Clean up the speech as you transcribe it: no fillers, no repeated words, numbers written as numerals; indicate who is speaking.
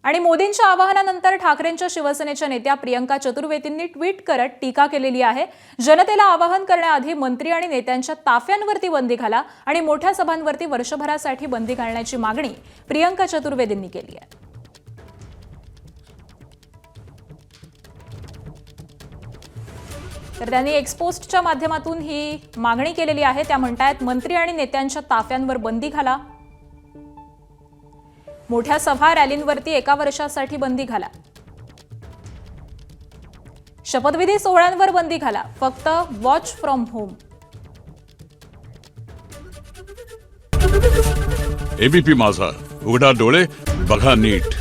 Speaker 1: आणि मोदींच्या आवाहनानंतर ठाकरेंच्या शिवसेनेच्या नेत्या प्रियंका चतुर्वेदींनी ट्विट करत टीका केलेली आहे। जनतेला आवाहन करण्याआधी मंत्री आणि नेत्यांच्या ताफ्यांवरती बंदी घाला आणि मोठ्या सभांवरती वर्षभरासाठी बंदी घालण्याची मागणी प्रियंका चतुर्वेदींनी केली आहे। तर त्यांनी एक्सपोस्टच्या माध्यमातून ही मागणी केलेली आहे। त्या म्हणतात मंत्री आणि नेत्यांच्या ताफ्यांवर बंदी घाला, मोठ्या सभा रॅलींवरती 1 वर्षासाठी बंदी घाला, शपथविधी सोहळ्यांवर बंदी घाला, फक्त वॉच फ्रॉम होम।
Speaker 2: एबीपी माझा, उघडा डोळे बघा नीट।